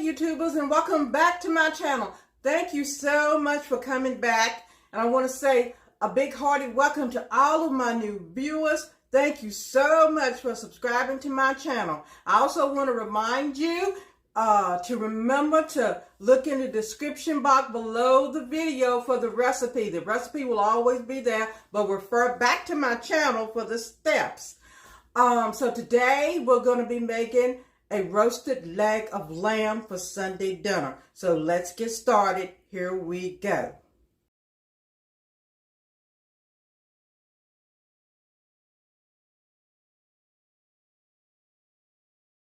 YouTubers, and welcome back to my channel. Thank you so much for coming back, and I want to say a big hearty welcome to all of my new viewers. Thank you so much for subscribing to my channel. I also want to remind you to remember to look in the description box below the video for the recipe. The recipe will always be there, but refer back to my channel for the steps. So today we're going to be making a roasted leg of lamb for Sunday dinner. So let's get started. Here we go.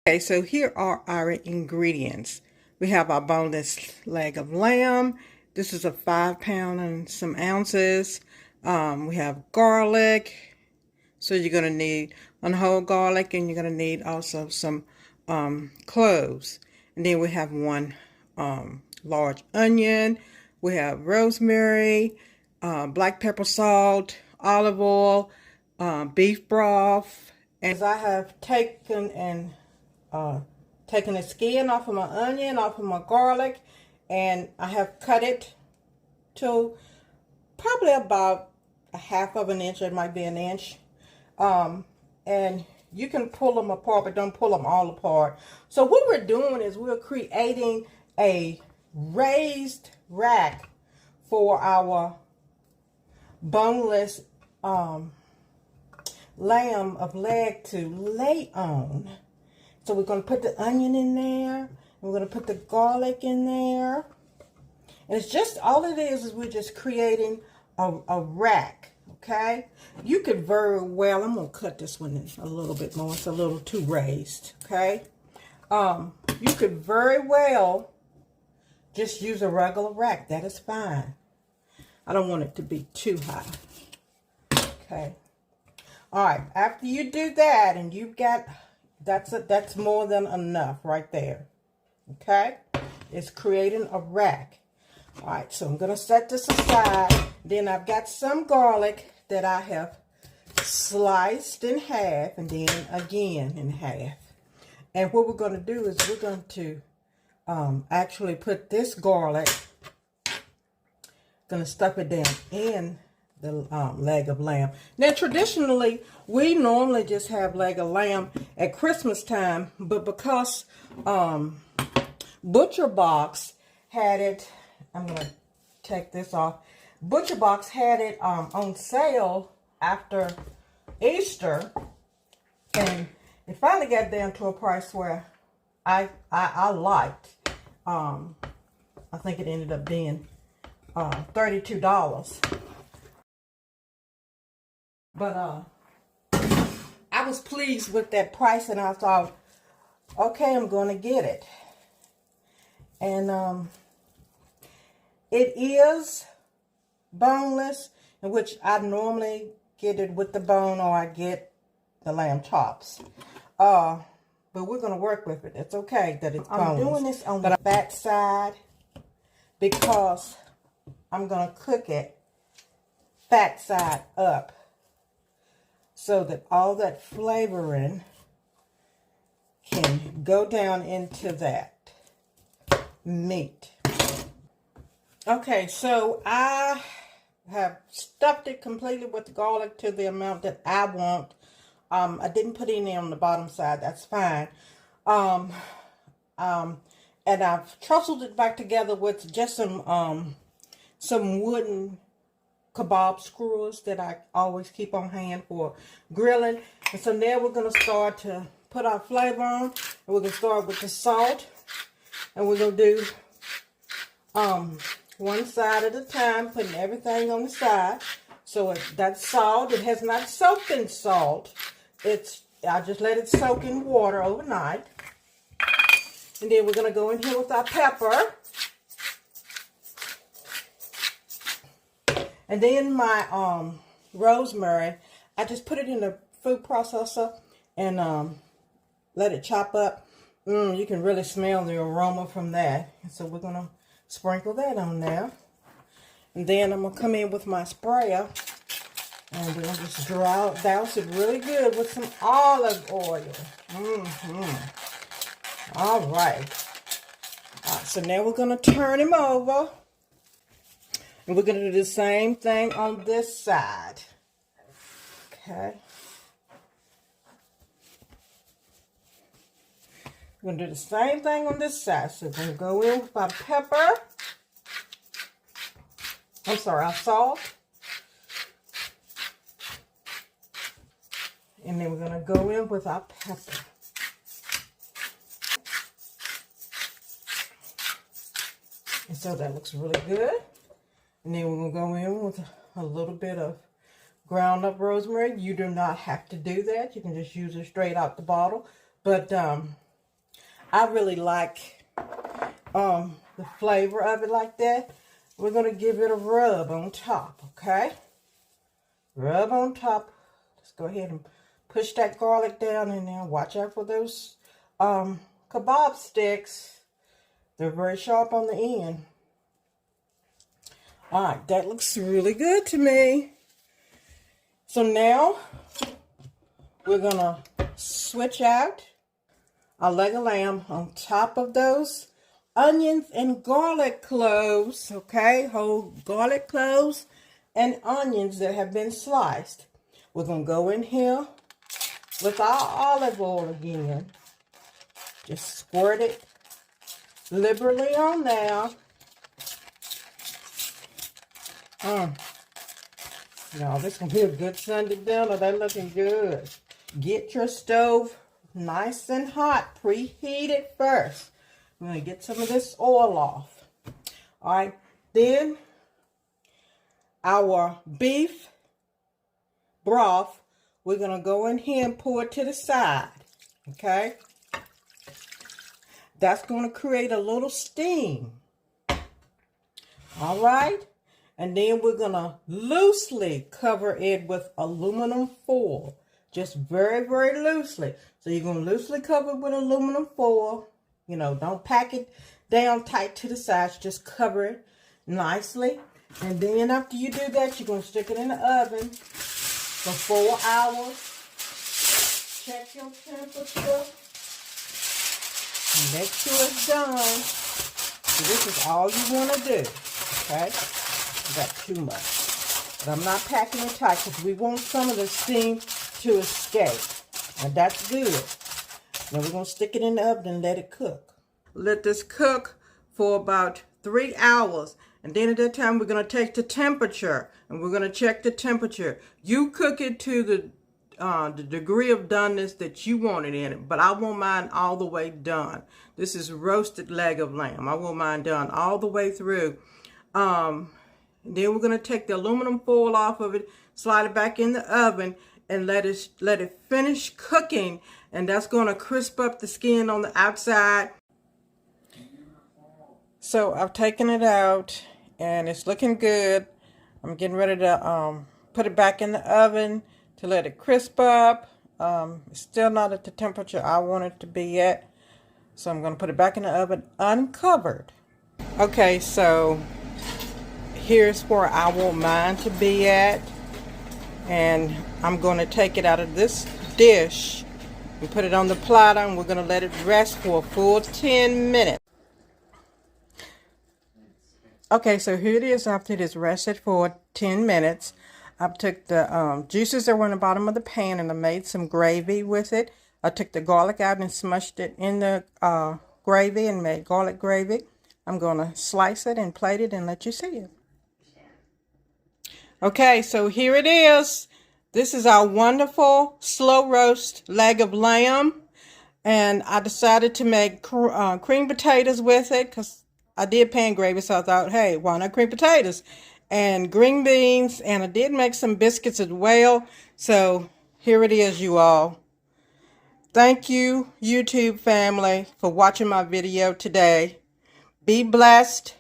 Okay, so here are our ingredients. We have our boneless leg of lamb. This is a 5 pound and some ounces. We have garlic. So you're going to need one whole garlic, and you're going to need also some cloves. And then we have one large onion. We have rosemary, black pepper, salt, olive oil, beef broth. And I have taken the skin off of my onion, off of my garlic, and I have cut it to probably about a half of an inch. It might be an inch. And you can pull them apart, but don't pull them all apart. So what we're doing is we're creating a raised rack for our boneless lamb of leg to lay on. So we're going to put the onion in there. We're going to put the garlic in there. And it's just, all it is we're just creating a rack. Okay, you could very well, I'm going to cut this one in a little bit more. It's a little too raised. Okay, you could very well just use a regular rack. That is fine. I don't want it to be too high. Okay, all right, after you do that, and you've got, that's more than enough right there. Okay, it's creating a rack. All right, so I'm going to set this aside. Then I've got some garlic that I have sliced in half, and then again in half. And what we're going to do is we're going to actually put this garlic, going to stuff it down in the leg of lamb. Now, traditionally, we normally just have leg of lamb at Christmas time, but because Butcher Box had it, I'm going to take this off. Butcher Box had it on sale after Easter, and it finally got down to a price where I liked. I think it ended up being $32. But I was pleased with that price, and I thought, okay, I'm going to get it. And it is boneless, in which I normally get it with the bone, or I get the lamb chops. But we're going to work with it. It's okay that it's boneless. I'm doing this on the fat side because I'm going to cook it fat side up so that all that flavoring can go down into that meat. Okay, so I have stuffed it completely with garlic to the amount that I want. I didn't put any on the bottom side. That's fine. And I've trussled it back together with just some wooden kebab skewers that I always keep on hand for grilling. And so now we're going to start to put our flavor on. And we're going to start with the salt. And we're going to do one side at a time, putting everything on the side. So that's salt. It has not soaked in salt. I just let it soak in water overnight. And then we're going to go in here with our pepper. And then my rosemary, I just put it in the food processor and let it chop up. You can really smell the aroma from that. And so we're going to sprinkle that on there. And then I'm going to come in with my sprayer. And we're going to just douse it really good with some olive oil. All right. So now we're going to turn him over. And we're going to do the same thing on this side. Okay. We're going to do the same thing on this side. So we're going to go in with our pepper. I'm sorry, our salt. And then we're going to go in with our pepper. And so that looks really good. And then we're going to go in with a little bit of ground up rosemary. You do not have to do that. You can just use it straight out the bottle. But I really like the flavor of it like that. We're going to give it a rub on top, okay? Rub on top. Let's go ahead and push that garlic down in there. Watch out for those kebab sticks. They're very sharp on the end. All right, that looks really good to me. So now we're going to switch out our leg of lamb on top of those onions and garlic cloves, okay? Whole garlic cloves and onions that have been sliced. We're going to go in here with our olive oil again. Just squirt it liberally on there. Now, this is going to be a good Sunday dinner. They're looking good. Get your stove nice and hot. Preheat it first. I'm going to get some of this oil off. All right. Then, our beef broth, we're going to go in here and pour it to the side. Okay. That's going to create a little steam. All right. And then we're going to loosely cover it with aluminum foil. Just very, very loosely. So you're going to loosely cover it with aluminum foil. You know, don't pack it down tight to the sides. Just cover it nicely. And then after you do that, you're going to stick it in the oven for 4 hours. Check your temperature. And make sure it's done. So this is all you want to do. Okay? Got too much. But I'm not packing it tight because we want some of the steam to escape. And that's good. Now we're going to stick it in the oven and let it cook. Let this cook for about 3 hours. And then at that time we're going to take the temperature. And we're going to check the temperature. You cook it to the degree of doneness that you want it in it. But I want mine all the way done. This is roasted leg of lamb. I want mine done all the way through. Then we're going to take the aluminum foil off of it, slide it back in the oven, and let it finish cooking. And that's going to crisp up the skin on the outside. So I've taken it out, and it's looking good. I'm getting ready to put it back in the oven to let it crisp up. It's still not at the temperature I want it to be at. So I'm going to put it back in the oven uncovered. Okay, so here's where I want mine to be at. And I'm going to take it out of this dish and put it on the platter, and we're going to let it rest for a full 10 minutes. Okay, so here it is after it is rested for 10 minutes. I took the juices that were in the bottom of the pan and I made some gravy with it. I took the garlic out and smushed it in the gravy and made garlic gravy. I'm going to slice it and plate it and let you see it. Okay, so here it is. This is our wonderful slow roast leg of lamb. And I decided to make cream potatoes with it because I did pan gravy. So I thought, hey, why not cream potatoes? And green beans. And I did make some biscuits as well. So here it is, you all. Thank you, YouTube family, for watching my video today. Be blessed.